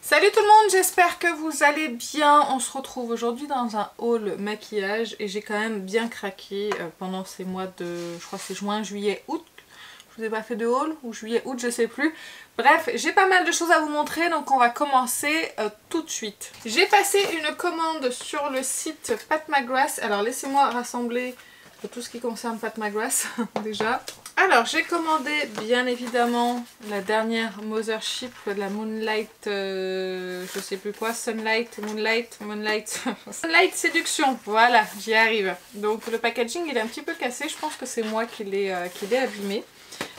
Salut tout le monde, j'espère que vous allez bien. On se retrouve aujourd'hui dans un haul maquillage et j'ai quand même bien craqué pendant ces mois de, je crois que c'est juin, juillet, août. Je vous ai pas fait de haul, ou juillet, août, je sais plus. Bref, j'ai pas mal de choses à vous montrer, donc on va commencer tout de suite. J'ai passé une commande sur le site Pat McGrath. Alors laissez-moi rassembler tout ce qui concerne Pat McGrath déjà. Alors j'ai commandé bien évidemment la dernière Mothership, la Moonlight, je sais plus quoi, Sunlight, Moonlight, Sunlight Séduction, voilà, j'y arrive. Donc le packaging il est un petit peu cassé, je pense que c'est moi qui l'ai abîmé.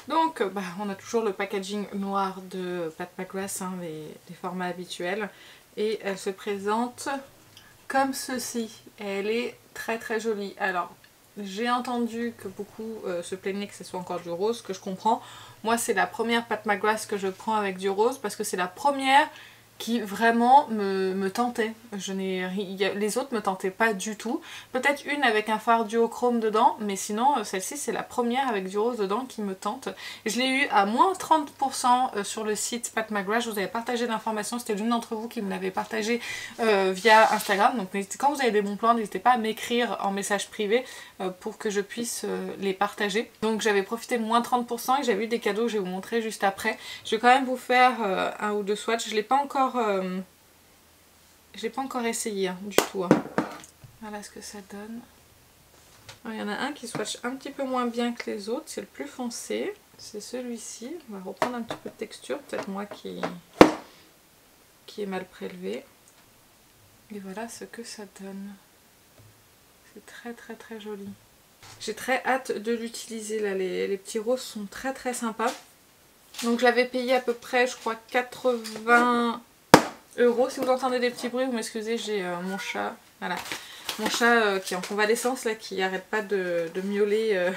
Donc on a toujours le packaging noir de Pat McGrath, hein, les formats habituels. Et elle se présente comme ceci, et elle est très très jolie. Alors j'ai entendu que beaucoup se plaignaient que ce soit encore du rose, que je comprends. Moi c'est la première Pat McGrath que je prends avec du rose parce que c'est la première qui vraiment me tentait. Les autres me tentaient pas du tout. Peut-être une avec un fard duochrome dedans, mais sinon celle-ci c'est la première avec du rose dedans qui me tente. Je l'ai eu à moins 30% sur le site Pat McGrath. Je vous avais partagé l'information, c'était l'une d'entre vous qui me l'avait partagé via Instagram. Donc quand vous avez des bons plans, n'hésitez pas à m'écrire en message privé pour que je puisse les partager. Donc j'avais profité de moins 30% et j'avais eu des cadeaux que je vais vous montrer juste après. Je vais quand même vous faire un ou deux swatchs. Je l'ai pas encore essayé hein, du tout. Hein. Voilà ce que ça donne. Alors, il y en a un qui swatch un petit peu moins bien que les autres, c'est le plus foncé. C'est celui-ci. On va reprendre un petit peu de texture, peut-être moi qui est mal prélevé. Et voilà ce que ça donne. C'est très très très joli. J'ai très hâte de l'utiliser là, les petits roses sont très très sympas. Donc je l'avais payé à peu près je crois 80 €. Si vous entendez des petits bruits, vous m'excusez, j'ai mon chat, voilà, mon chat qui est en convalescence là, qui arrête pas de miauler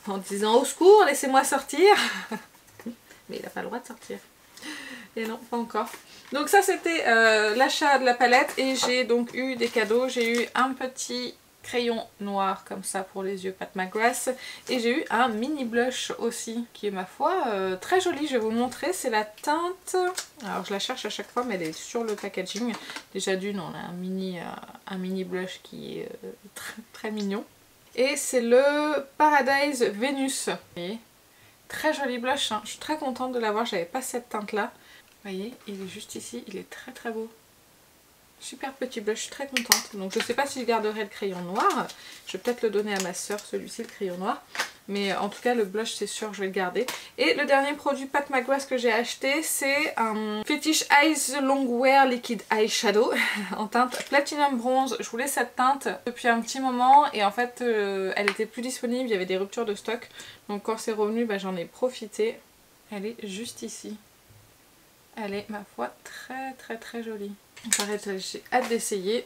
en disant au secours, laissez-moi sortir. Mais il n'a pas le droit de sortir. Et non, pas encore. Donc ça c'était l'achat de la palette et j'ai donc eu des cadeaux. J'ai eu un petit crayon noir comme ça pour les yeux Pat McGrath et j'ai eu un mini blush aussi qui est ma foi très joli. Je vais vous montrer, c'est la teinte, alors je la cherche à chaque fois mais elle est sur le packaging. Déjà d'une on a un mini blush qui est très, très mignon et c'est le Paradise Venus. Vous voyez, très joli blush, hein. Je suis très contente de l'avoir, j'avais pas cette teinte là. Vous voyez, il est juste ici, il est très très beau. Super petit blush, je suis très contente. Donc je sais pas si je garderai le crayon noir. Je vais peut-être le donner à ma soeur, celui-ci, le crayon noir. Mais en tout cas le blush c'est sûr je vais le garder. Et le dernier produit Pat McGrath que j'ai acheté c'est un Fetish Eyes Longwear Liquid Eyeshadow en teinte Platinum Bronze. Je voulais cette teinte depuis un petit moment et en fait elle était plus disponible, il y avait des ruptures de stock. Donc quand c'est revenu j'en ai profité. Elle est juste ici. Elle est ma foi très très très jolie. J'ai hâte d'essayer.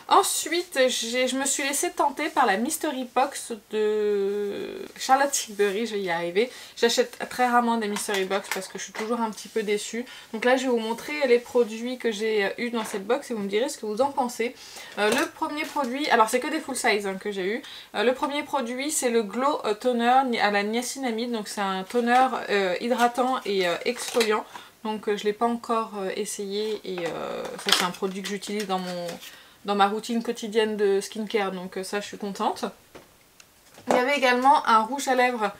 Ensuite, je me suis laissée tenter par la Mystery Box de Charlotte Tilbury, je vais y arriver. J'achète très rarement des Mystery Box parce que je suis toujours un petit peu déçue. Donc là, je vais vous montrer les produits que j'ai eu dans cette box et vous me direz ce que vous en pensez. Le premier produit, alors c'est que des full size hein, que j'ai eu. Le premier produit, c'est le Glow Toner à la niacinamide. Donc c'est un toner hydratant et exfoliant. Donc je ne l'ai pas encore essayé et ça c'est un produit que j'utilise dans ma routine quotidienne de skincare, donc ça je suis contente. Il y avait également un rouge à lèvres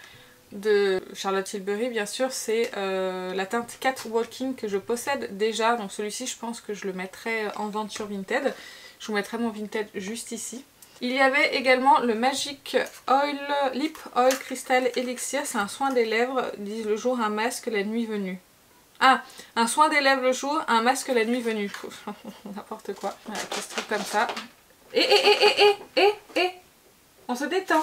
de Charlotte Tilbury, bien sûr, c'est la teinte Catwalking que je possède déjà, donc celui-ci je pense que je le mettrai en vente sur Vinted. Je vous mettrai mon Vinted juste ici. Il y avait également le Magic Oil Lip Oil Crystal Elixir, c'est un soin des lèvres, disent le jour un masque, la nuit venue. Ah, un soin des lèvres le jour, un masque la nuit venue. N'importe quoi. Voilà, qui se trouve comme ça. On se détend.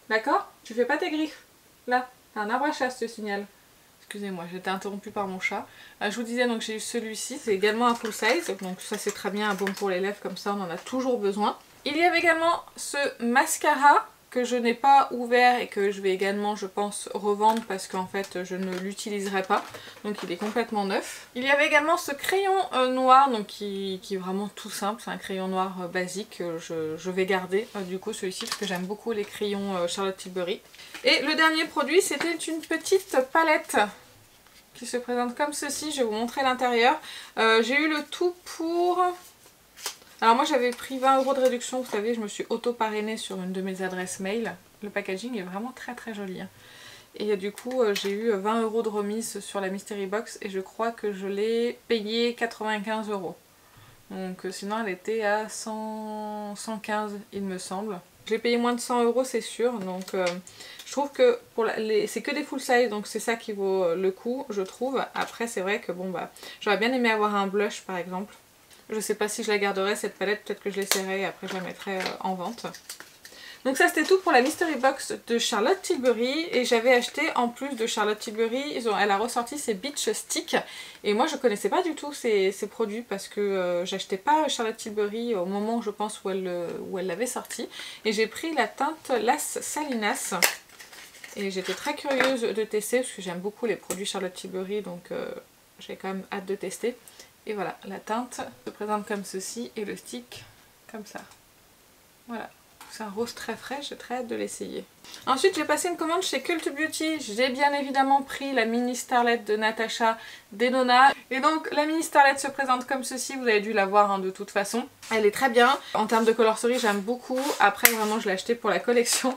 D'accord? Tu fais pas tes griffes. Là, t'as un arbre à chasse, je te signale. Excusez-moi, j'ai été interrompue par mon chat. Je vous disais donc j'ai eu celui-ci, c'est également un full size. Donc ça c'est très bien, un baume pour les lèvres, comme ça on en a toujours besoin. Il y avait également ce mascara que je n'ai pas ouvert et que je vais également je pense revendre parce qu'en fait je ne l'utiliserai pas, donc il est complètement neuf. Il y avait également ce crayon noir donc qui est vraiment tout simple, c'est un crayon noir basique, je vais garder du coup celui-ci parce que j'aime beaucoup les crayons Charlotte Tilbury. Et le dernier produit c'était une petite palette qui se présente comme ceci. Je vais vous montrer l'intérieur. J'ai eu le tout pour... Alors moi j'avais pris 20 € de réduction, vous savez, je me suis auto-parrainée sur une de mes adresses mail. Le packaging est vraiment très très joli. Hein. Et du coup j'ai eu 20 € de remise sur la Mystery Box et je crois que je l'ai payé 95 €. Donc sinon elle était à 115 il me semble. Je l'ai payé moins de 100 € c'est sûr, donc je trouve que c'est que des full size, donc c'est ça qui vaut le coup je trouve. Après c'est vrai que bon bah j'aurais bien aimé avoir un blush par exemple. Je sais pas si je la garderai cette palette, peut-être que je l'essaierai et après je la mettrai en vente. Donc ça c'était tout pour la Mystery Box de Charlotte Tilbury. Et j'avais acheté en plus de Charlotte Tilbury, elle a ressorti ses Beach Stick. Et moi je connaissais pas du tout ces produits parce que j'achetais pas Charlotte Tilbury au moment je pense où elle l'avait sorti. Et j'ai pris la teinte Las Salinas. Et j'étais très curieuse de tester parce que j'aime beaucoup les produits Charlotte Tilbury, donc j'ai quand même hâte de tester. Et voilà, la teinte se présente comme ceci et le stick comme ça. Voilà, c'est un rose très frais, j'ai très hâte de l'essayer. Ensuite j'ai passé une commande chez Cult Beauty. J'ai bien évidemment pris la mini Starlet de Natasha Denona. Et donc la mini Starlet se présente comme ceci, vous avez dû la voir hein, de toute façon. Elle est très bien, en termes de colostory j'aime beaucoup. Après vraiment je l'ai acheté pour la collection.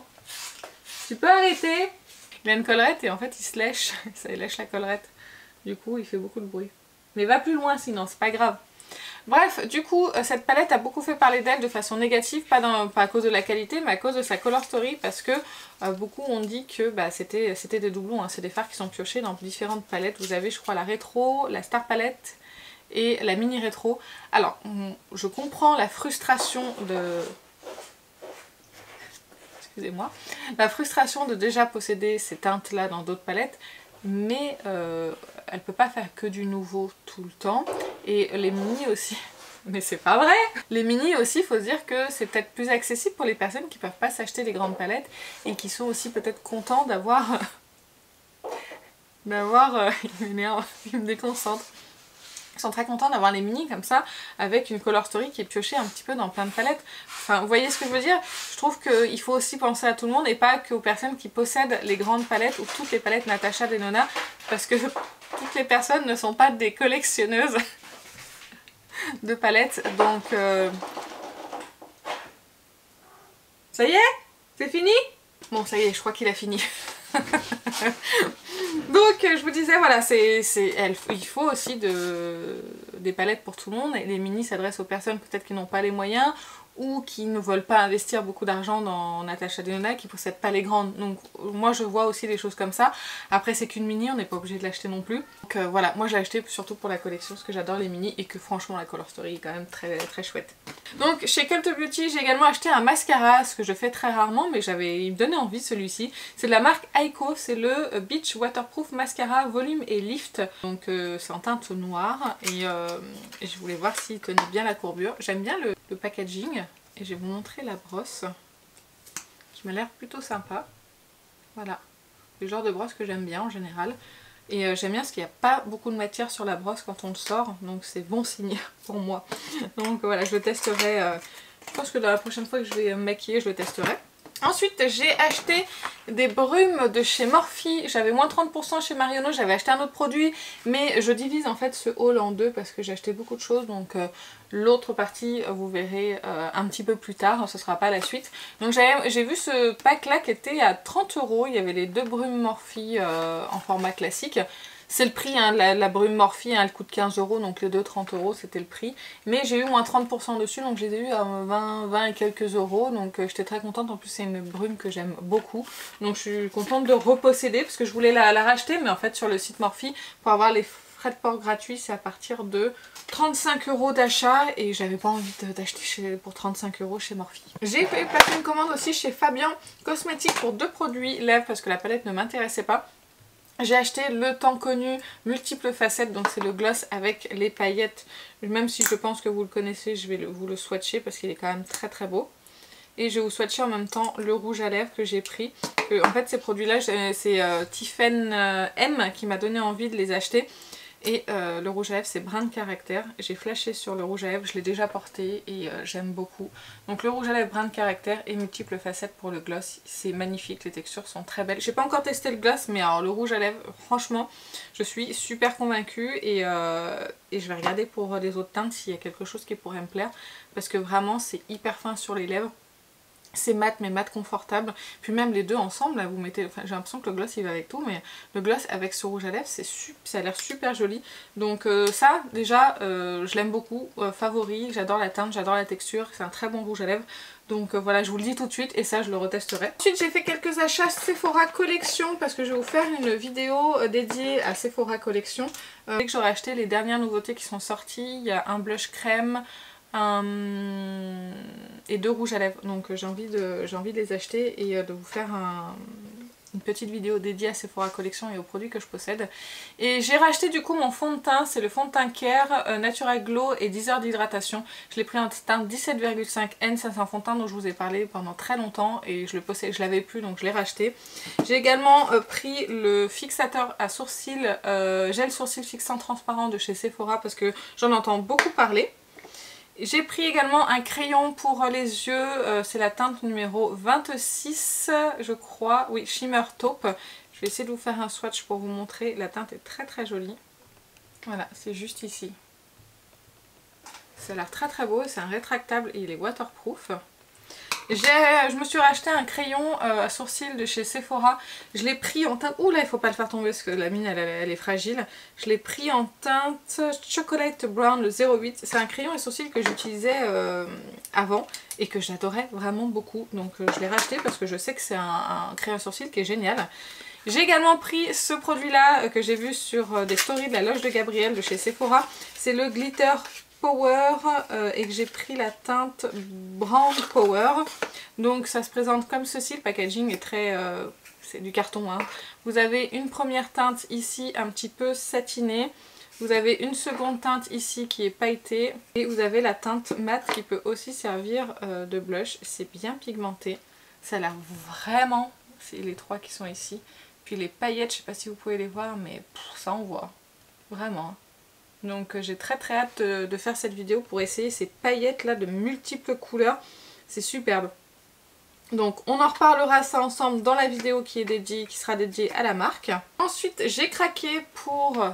Tu peux arrêter? Il a une collerette et en fait il se lèche, ça il lèche la collerette. Du coup il fait beaucoup de bruit. Mais va plus loin sinon, c'est pas grave. Bref, du coup, cette palette a beaucoup fait parler d'elle de façon négative, pas à cause de la qualité, mais à cause de sa color story, parce que beaucoup ont dit que bah, c'était des doublons, hein. C'est des fards qui sont piochés dans différentes palettes. Vous avez, je crois, la rétro, la Star Palette et la mini rétro. Alors, je comprends la frustration de... Excusez-moi. La frustration de déjà posséder ces teintes-là dans d'autres palettes, mais elle peut pas faire que du nouveau tout le temps. Et les mini aussi, mais c'est pas vrai! Les mini aussi, il faut se dire que c'est peut-être plus accessible pour les personnes qui peuvent pas s'acheter les grandes palettes et qui sont aussi peut-être contents d'avoir... il m'énerve, il me déconcentre. Ils sont très contents d'avoir les mini comme ça, avec une color story qui est piochée un petit peu dans plein de palettes. Enfin, vous voyez ce que je veux dire? Je trouve qu'il faut aussi penser à tout le monde et pas qu'aux personnes qui possèdent les grandes palettes ou toutes les palettes Natasha Denona, parce que toutes les personnes ne sont pas des collectionneuses de palettes, donc... Ça y est? C'est fini? Bon, ça y est, je crois qu'il a fini. Donc je vous disais voilà, il faut aussi des palettes pour tout le monde et les mini s'adressent aux personnes peut-être qui n'ont pas les moyens ou qui ne veulent pas investir beaucoup d'argent dans Natasha Denona, qui ne possèdent pas les grandes. Donc moi je vois aussi des choses comme ça. Après c'est qu'une mini, on n'est pas obligé de l'acheter non plus. Donc voilà, moi je l'ai acheté surtout pour la collection parce que j'adore les mini et que franchement la color story est quand même très très chouette. Donc chez Cult Beauty j'ai également acheté un mascara, ce que je fais très rarement mais il me donnait envie celui-ci. C'est de la marque Aiko, c'est le Beach Waterproof Mascara Volume et Lift. Donc c'est en teinte noire et je voulais voir s'il tenait bien la courbure. J'aime bien le packaging et je vais vous montrer la brosse qui m'a l'air plutôt sympa. Voilà, le genre de brosse que j'aime bien en général. Et j'aime bien parce qu'il n'y a pas beaucoup de matière sur la brosse quand on le sort, donc c'est bon signe pour moi. Donc voilà, je le testerai, je pense que la prochaine fois que je vais me maquiller, je le testerai. Ensuite j'ai acheté des brumes de chez Morphe, j'avais moins 30% chez Marionneau, j'avais acheté un autre produit mais je divise en fait ce haul en deux parce que j'ai acheté beaucoup de choses, donc l'autre partie vous verrez un petit peu plus tard, ce sera pas la suite. Donc j'ai vu ce pack là qui était à 30 €, il y avait les deux brumes Morphe en format classique. C'est le prix, hein, la brume Morphe, hein, elle coûte 15 €, donc les deux 30 € c'était le prix. Mais j'ai eu moins 30% dessus, donc je les ai eu à 20 et quelques euros. Donc j'étais très contente, en plus c'est une brume que j'aime beaucoup. Donc je suis contente de reposséder, parce que je voulais la racheter, mais en fait sur le site Morphe, pour avoir les frais de port gratuits, c'est à partir de 35 € d'achat. Et j'avais pas envie d'acheter pour 35 € chez Morphe. J'ai passé une commande aussi chez Fabien Cosmétiques pour deux produits lèvres, parce que la palette ne m'intéressait pas. J'ai acheté le tant connu multiples facettes, donc c'est le gloss avec les paillettes. Même si je pense que vous le connaissez, je vais vous le swatcher parce qu'il est quand même très très beau. Et je vais vous swatcher en même temps le rouge à lèvres que j'ai pris. En fait ces produits là, c'est Tiffen M qui m'a donné envie de les acheter. Et le rouge à lèvres c'est Brin de Caractère. J'ai flashé sur le rouge à lèvres, je l'ai déjà porté et j'aime beaucoup. Donc le rouge à lèvres Brin de Caractère et multiples facettes pour le gloss. C'est magnifique, les textures sont très belles. J'ai pas encore testé le gloss mais alors le rouge à lèvres, franchement, je suis super convaincue et je vais regarder pour les autres teintes s'il y a quelque chose qui pourrait me plaire. Parce que vraiment c'est hyper fin sur les lèvres. C'est mat mais mat confortable, puis même les deux ensemble là vous mettez, enfin j'ai l'impression que le gloss il va avec tout, mais le gloss avec ce rouge à lèvres ça a l'air super joli. Donc ça déjà je l'aime beaucoup, favori, j'adore la teinte, j'adore la texture, c'est un très bon rouge à lèvres. Donc voilà, je vous le dis tout de suite et ça je le retesterai. Ensuite j'ai fait quelques achats Sephora Collection parce que je vais vous faire une vidéo dédiée à Sephora Collection. Dès que j'aurai acheté les dernières nouveautés qui sont sorties, il y a un blush crème, et 2 rouges à lèvres, donc j'ai envie de les acheter et de vous faire une petite vidéo dédiée à Sephora Collection et aux produits que je possède. Et j'ai racheté du coup mon fond de teint, c'est le fond de teint Care Natural Glow et 10 heures d'hydratation. Je l'ai pris en teinte 17,5 N, ça c'est un fond de teint dont je vous ai parlé pendant très longtemps et je le possédais, je l'avais plus donc je l'ai racheté. J'ai également pris le fixateur à sourcils, gel sourcil fixant transparent de chez Sephora parce que j'en entends beaucoup parler. J'ai pris également un crayon pour les yeux, c'est la teinte numéro 26 je crois, oui, Shimmer Taupe. Je vais essayer de vous faire un swatch pour vous montrer, la teinte est très très jolie. Voilà, c'est juste ici. Ça a l'air très très beau, c'est un rétractable et il est waterproof. Je me suis racheté un crayon à sourcils de chez Sephora. Je l'ai pris en teinte... Ouh là, il faut pas le faire tomber parce que la mine elle est fragile. Je l'ai pris en teinte Chocolate Brown, le 08. C'est un crayon à sourcils que j'utilisais avant et que j'adorais vraiment beaucoup. Donc je l'ai racheté parce que je sais que c'est un crayon à sourcils qui est génial. J'ai également pris ce produit là que j'ai vu sur des stories de la loge de Gabrielle de chez Sephora. C'est le Glitter Power et que j'ai pris la teinte Brown Power. Donc ça se présente comme ceci, le packaging est très... c'est du carton hein. Vous avez une première teinte ici un petit peu satinée. Vous avez une seconde teinte ici qui est pailletée. Et vous avez la teinte mat qui peut aussi servir de blush. C'est bien pigmenté. Ça a l'air vraiment... C'est les trois qui sont ici. Puis les paillettes, je sais pas si vous pouvez les voir mais ça on voit. Vraiment. Donc j'ai très très hâte de faire cette vidéo pour essayer ces paillettes là de multiples couleurs. C'est superbe. Donc on en reparlera ça ensemble dans la vidéo qui sera dédiée à la marque. Ensuite j'ai craqué pour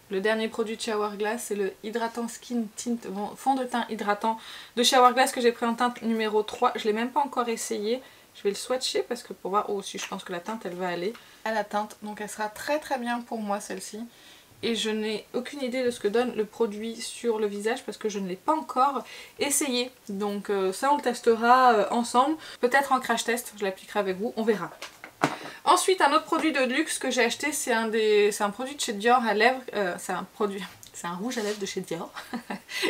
le dernier produit de Showerglass, c'est le Hydratant Skin Tint, fond de teint hydratant de Showerglass que j'ai pris en teinte numéro 3. Je ne l'ai même pas encore essayé. Je vais le swatcher parce que pour voir, oh si je pense que la teinte elle va aller à la teinte. Donc elle sera très très bien pour moi celle-ci. Et je n'ai aucune idée de ce que donne le produit sur le visage parce que je ne l'ai pas encore essayé. Donc ça on le testera ensemble. Peut-être en crash test, je l'appliquerai avec vous, on verra. Ensuite un autre produit de luxe que j'ai acheté, c'est un produit de chez Dior à lèvres. C'est un rouge à lèvres de chez Dior.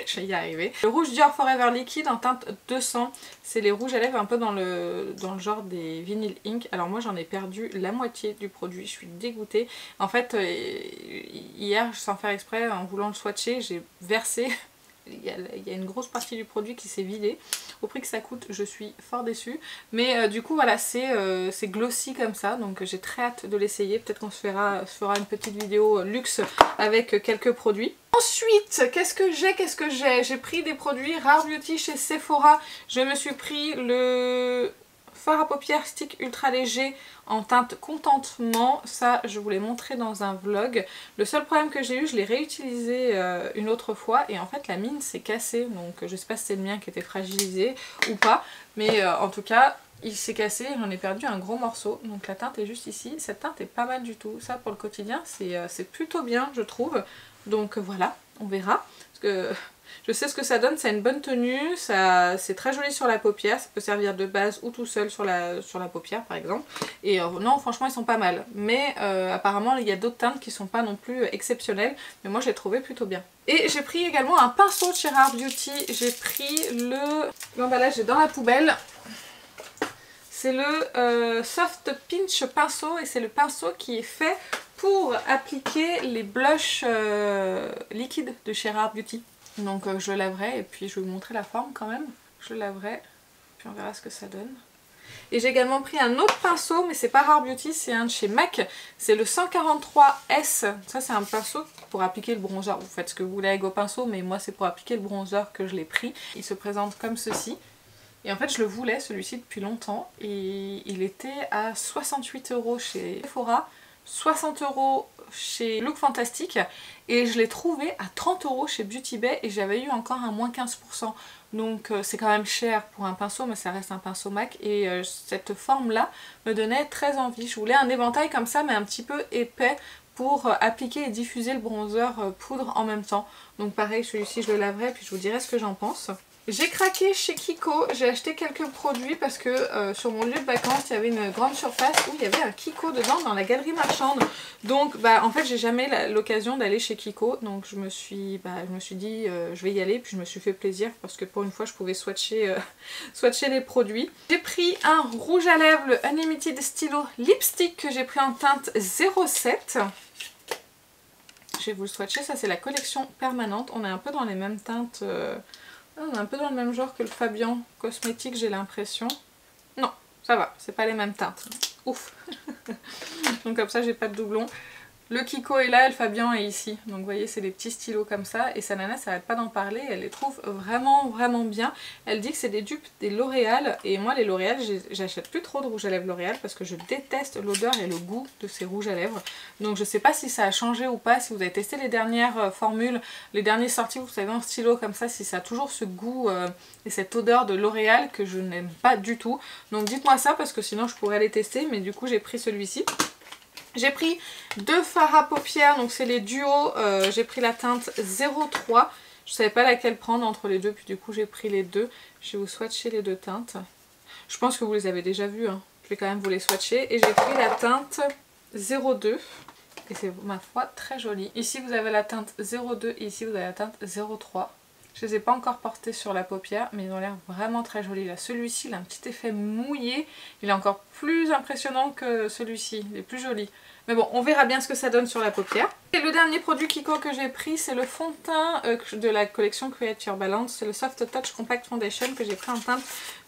Je vais y arriver. Le rouge Dior Forever Liquide en teinte 200. C'est les rouges à lèvres un peu dans le genre des Vinyl Ink. Alors moi j'en ai perdu la moitié du produit. Je suis dégoûtée. En fait hier sans faire exprès en voulant le swatcher j'ai versé. Il y a une grosse partie du produit qui s'est vidée. Au prix que ça coûte, je suis fort déçue. Mais du coup, voilà, c'est glossy comme ça. Donc j'ai très hâte de l'essayer. Peut-être qu'on se fera une petite vidéo luxe avec quelques produits. Ensuite, qu'est-ce que j'ai? J'ai pris des produits Rare Beauty chez Sephora. Je me suis pris le fard à paupières stick ultra léger en teinte contentement. Ça je vous l'ai montré dans un vlog. Le seul problème que j'ai eu, je l'ai réutilisé une autre fois et en fait la mine s'est cassée. Donc je sais pas si c'est le mien qui était fragilisé ou pas, mais en tout cas il s'est cassé, j'en ai perdu un gros morceau. Donc la teinte est juste ici. Cette teinte est pas mal du tout. Ça pour le quotidien c'est plutôt bien je trouve. Donc voilà, on verra. Parce que je sais ce que ça donne, ça a une bonne tenue, c'est très joli sur la paupière, ça peut servir de base ou tout seul sur la paupière par exemple. Et non franchement ils sont pas mal, mais apparemment il y a d'autres teintes qui sont pas non plus exceptionnelles, mais moi je l'ai trouvé plutôt bien. Et j'ai pris également un pinceau de chez Rare Beauty, j'ai pris l'emballage est dans la poubelle. C'est le Soft Pinch pinceau et c'est le pinceau qui est fait pour appliquer les blushs liquides de chez Rare Beauty. Donc je le laverai et puis je vais vous montrer la forme quand même. Je le laverai, puis on verra ce que ça donne. Et j'ai également pris un autre pinceau, mais c'est pas Rare Beauty, c'est un de chez MAC. C'est le 143S. Ça c'est un pinceau pour appliquer le bronzer. Vous faites ce que vous voulez avec vos pinceaux, mais moi c'est pour appliquer le bronzer que je l'ai pris. Il se présente comme ceci. Et en fait je le voulais celui-ci depuis longtemps. Et il était à 68 € chez Sephora, 60 € chez Look Fantastic. Et je l'ai trouvé à 30 € chez Beauty Bay et j'avais eu encore un moins 15%. Donc c'est quand même cher pour un pinceau, mais ça reste un pinceau MAC. Et cette forme là me donnait très envie. Je voulais un éventail comme ça mais un petit peu épais pour appliquer et diffuser le bronzer poudre en même temps. Donc pareil, celui-ci je le laverai puis je vous dirai ce que j'en pense. J'ai craqué chez Kiko, j'ai acheté quelques produits parce que sur mon lieu de vacances il y avait une grande surface où il y avait un Kiko dedans dans la galerie marchande. Donc en fait j'ai jamais l'occasion d'aller chez Kiko, donc je me suis dit je vais y aller, puis je me suis fait plaisir parce que pour une fois je pouvais swatcher les produits. J'ai pris un rouge à lèvres, le Unlimited Stylo Lipstick que j'ai pris en teinte 07. Je vais vous le swatcher, ça c'est la collection permanente, on est un peu dans les mêmes teintes... on est un peu dans le même genre que le Fabian Cosmétique, j'ai l'impression. Non, ça va, c'est pas les mêmes teintes. Ouf. Donc comme ça, j'ai pas de doublon. Le Kiko est là, le Fabian est ici. Donc vous voyez, c'est des petits stylos comme ça. Et sa nana, ça n'arrête pas d'en parler. Elle les trouve vraiment, vraiment bien. Elle dit que c'est des dupes des L'Oréal. Et moi, les L'Oréal, j'achète plus trop de rouge à lèvres L'Oréal parce que je déteste l'odeur et le goût de ces rouges à lèvres. Donc je sais pas si ça a changé ou pas. Si vous avez testé les dernières formules, les dernières sorties, vous savez, en stylo comme ça, si ça a toujours ce goût et cette odeur de L'Oréal que je n'aime pas du tout. Donc dites-moi ça parce que sinon je pourrais les tester. Mais du coup, j'ai pris celui-ci. J'ai pris deux fards à paupières, donc c'est les duos, j'ai pris la teinte 03, je savais pas laquelle prendre entre les deux, puis du coup j'ai pris les deux. Je vais vous swatcher les deux teintes. Je pense que vous les avez déjà vues, hein. Je vais quand même vous les swatcher. Et j'ai pris la teinte 02, et c'est ma foi très joli. Ici vous avez la teinte 02 et ici vous avez la teinte 03. Je les ai pas encore portés sur la paupière, mais ils ont l'air vraiment très jolis. Là, celui-ci, il a un petit effet mouillé. Il est encore plus impressionnant que celui-ci. Il est plus joli. Mais bon, on verra bien ce que ça donne sur la paupière. Et le dernier produit Kiko que j'ai pris, c'est le fond de teint de la collection Create Your Balance. C'est le Soft Touch Compact Foundation que j'ai pris en teinte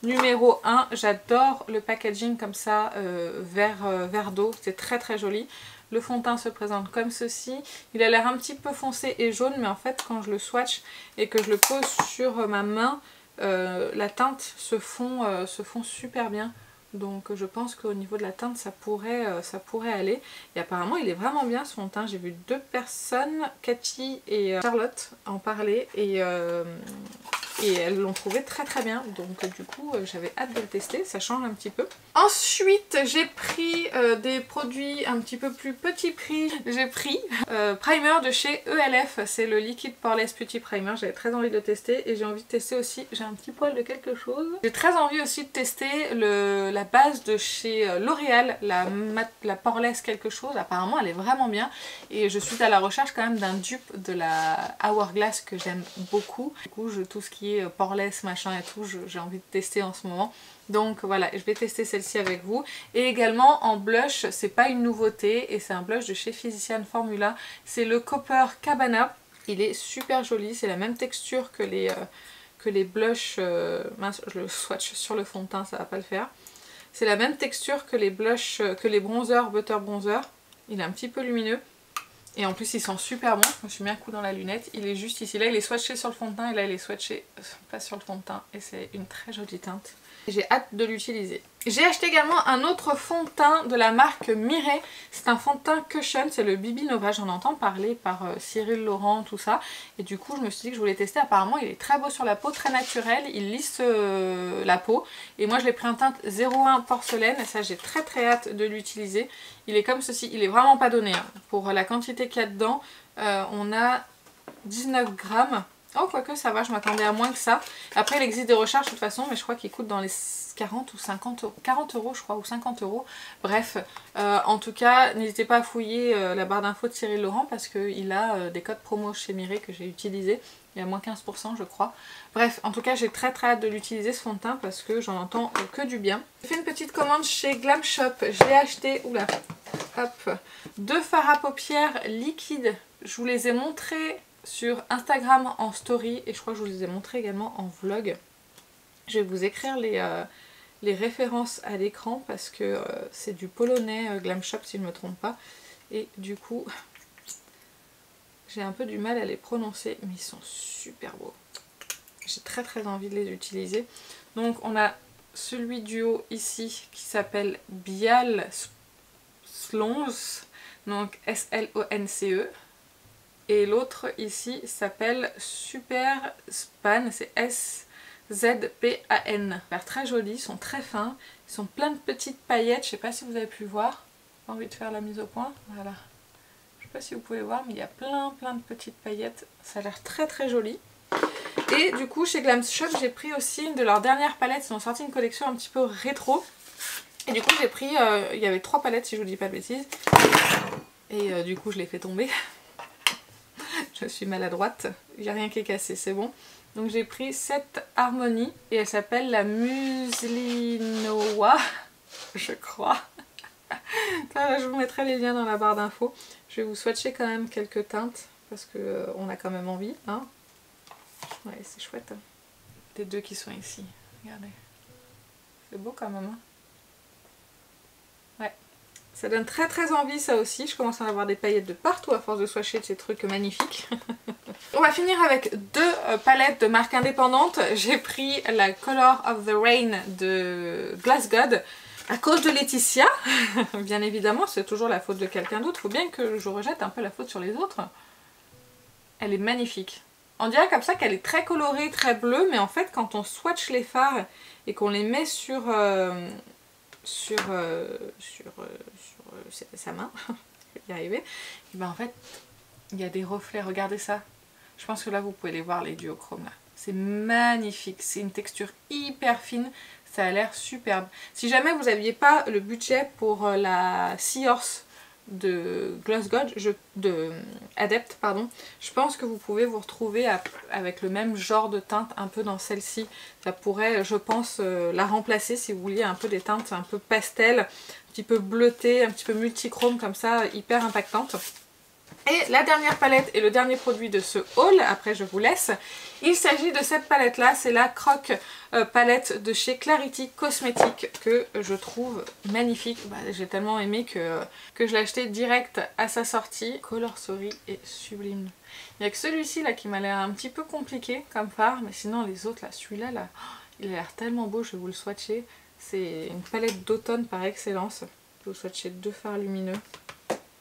numéro 1. J'adore le packaging comme ça, vert d'eau. C'est très très joli. Le fond de teint se présente comme ceci. Il a l'air un petit peu foncé et jaune, mais en fait quand je le swatch et que je le pose sur ma main, la teinte se fond super bien. Donc je pense qu'au niveau de la teinte ça pourrait aller. Et apparemment il est vraiment bien ce fond de teint. J'ai vu deux personnes, Cathy et Charlotte, en parler et elles l'ont trouvé très très bien. Donc du coup j'avais hâte de le tester, ça change un petit peu. Ensuite j'ai pris des produits un petit peu plus petit prix. J'ai pris primer de chez ELF, c'est le Liquid Poreless Beauty Primer. J'avais très envie de le tester et j'ai envie de tester aussi, j'ai un petit poil de quelque chose. J'ai très envie aussi de tester la base de chez L'Oréal, la Poreless quelque chose. Apparemment elle est vraiment bien et je suis à la recherche quand même d'un dupe de la Hourglass que j'aime beaucoup. Du coup tout ce qui est Poreless machin et tout, j'ai envie de tester en ce moment. Donc voilà, je vais tester celle-ci avec vous. Et également en blush, c'est pas une nouveauté et c'est un blush de chez Physician Formula. C'est le Copper Cabana. Il est super joli, c'est la même texture que les blushs. Mince, je le swatch sur le fond de teint, ça va pas le faire. C'est la même texture que les blushs, que les bronzers, Butter Bronzer. Il est un petit peu lumineux. Et en plus il sent super bon, je me suis mis un coup dans la lunette, il est juste ici, là il est swatché sur le fond de teint et là il est swatché pas sur le fond de teint et c'est une très jolie teinte. J'ai hâte de l'utiliser. J'ai acheté également un autre fond de teint de la marque Mireille, c'est un fond de teint Cushion, c'est le Bibi Nova, j'en entends parler par Cyril Laurent, tout ça, et du coup je me suis dit que je voulais tester. Apparemment il est très beau sur la peau, très naturel, il lisse la peau, et moi je l'ai pris en teinte 01 porcelaine, et ça j'ai très très hâte de l'utiliser. Il est comme ceci, il est vraiment pas donné, hein. Pour la quantité qu'il y a dedans, on a 19 grammes. Oh quoique ça va, je m'attendais à moins que ça. Après il existe des recharges de toute façon, mais je crois qu'ils coûtent dans les 40 ou 50 euros, 40 euros je crois, ou 50 euros. Bref, en tout cas n'hésitez pas à fouiller la barre d'infos de Cyril Laurent parce qu'il a des codes promo chez Mireille que j'ai utilisé. Il y a moins 15% je crois. Bref, en tout cas j'ai très très hâte de l'utiliser ce fond de teint parce que j'en entends que du bien. J'ai fait une petite commande chez Glam Shop. J'ai acheté, oula, hop, deux fards à paupières liquides. Je vous les ai montrés sur Instagram en story et je crois que je vous les ai montrés également en vlog. Je vais vous écrire les références à l'écran parce que c'est du polonais Glam Shop si je ne me trompe pas. Et du coup, j'ai un peu du mal à les prononcer, mais ils sont super beaux. J'ai très envie de les utiliser. Donc on a celui du haut ici qui s'appelle Bial Slonce, donc S-L-O-N-C-E. Et l'autre ici s'appelle Super Span, c'est S-Z-P-A-N. Ils sont très jolis, ils sont très fins, ils sont plein de petites paillettes, je sais pas si vous avez pu voir. J'ai envie de faire la mise au point, voilà. Je sais pas si vous pouvez voir, mais il y a plein de petites paillettes, ça a l'air très joli. Et du coup chez Glam Shop j'ai pris aussi une de leurs dernières palettes, ils ont sorti une collection un petit peu rétro. Et du coup j'ai pris, il y avait 3 palettes si je vous dis pas de bêtises. Et du coup je les fais tomber. Je suis maladroite, il n'y a rien qui est cassé, c'est bon. Donc j'ai pris cette harmonie et elle s'appelle la Muslinowa, je crois. Je vous mettrai les liens dans la barre d'infos. Je vais vous swatcher quand même quelques teintes parce que on a quand même envie, hein. Ouais, c'est chouette. Les deux qui sont ici, regardez. C'est beau quand même, hein. Ouais. Ça donne très envie ça aussi. Je commence à en avoir des paillettes de partout à force de swatcher de ces trucs magnifiques. On va finir avec 2 palettes de marques indépendantes. J'ai pris la Color of the Rain de Glass God. À cause de Laetitia, bien évidemment, c'est toujours la faute de quelqu'un d'autre. Faut bien que je rejette un peu la faute sur les autres. Elle est magnifique. On dirait comme ça qu'elle est très colorée, très bleue, mais en fait quand on swatch les fards et qu'on les met sur sa main, je vais y arriver, et ben en fait il y a des reflets, regardez ça. Je pense que là vous pouvez les voir, les duochromes là. C'est magnifique, c'est une texture hyper fine, ça a l'air superbe. Si jamais vous n'aviez pas le budget pour la Seahorse de Glass God, Adept, pardon, je pense que vous pouvez vous retrouver avec le même genre de teinte un peu dans celle-ci. Ça pourrait, je pense, la remplacer si vous vouliez un peu des teintes un peu pastel, un petit peu bleutées, un petit peu multichrome comme ça, hyper impactante. Et la dernière palette et le dernier produit de ce haul, après je vous laisse, il s'agit de cette palette là, c'est la Croc palette de chez Clarity Cosmetics que je trouve magnifique. Bah, j'ai tellement aimé que je l'ai acheté direct à sa sortie. Color Story est sublime. Il n'y a que celui-ci là qui m'a l'air un petit peu compliqué comme fard, mais sinon les autres là, celui-là là, il a l'air tellement beau, je vais vous le swatcher. C'est une palette d'automne par excellence. Je vais vous swatcher 2 fards lumineux.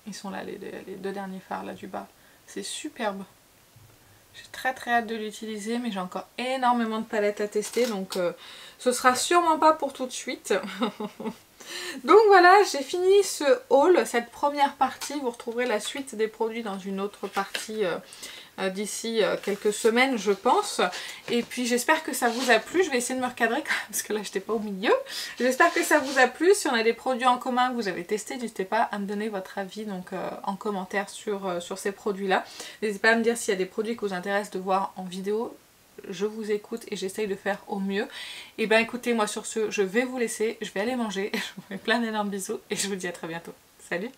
Ils sont là, les 2 derniers fards là du bas. C'est superbe. J'ai très hâte de l'utiliser, mais j'ai encore énormément de palettes à tester, donc ce sera sûrement pas pour tout de suite. Donc voilà, j'ai fini ce haul, cette première partie. Vous retrouverez la suite des produits dans une autre partie d'ici quelques semaines, je pense. Et puis j'espère que ça vous a plu. Je vais essayer de me recadrer quand même, parce que là j'étais pas au milieu. J'espère que ça vous a plu. Si on a des produits en commun que vous avez testés, n'hésitez pas à me donner votre avis donc, en commentaire sur ces produits-là. N'hésitez pas à me dire s'il y a des produits qui vous intéressent de voir en vidéo. Je vous écoute et j'essaye de faire au mieux. Et ben écoutez, moi sur ce, je vais vous laisser. Je vais aller manger. Je vous fais plein d'énormes bisous et je vous dis à très bientôt. Salut!